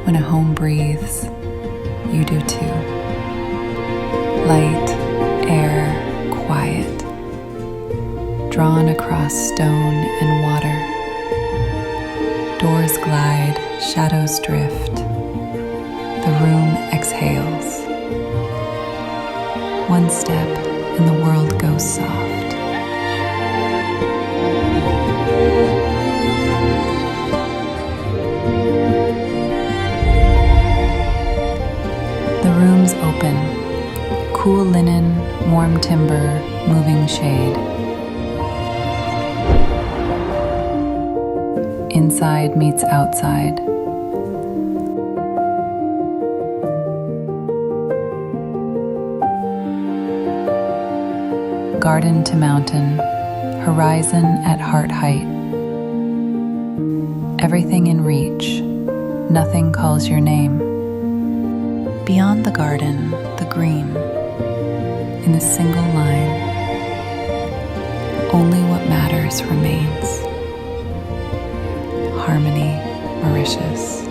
When a home breathes, you do too. Light, air, quiet, drawn across stone and water. Doors glide, shadows drift. The room exhales. One step and the world goes soft. The room's open. Cool linen, warm timber, moving shade. Inside meets outside. Garden to mountain, horizon at heart height. Everything in reach, nothing calls your name. Beyond the garden, the green, in a single line. Only what matters remains. Harmonie, Mauritius.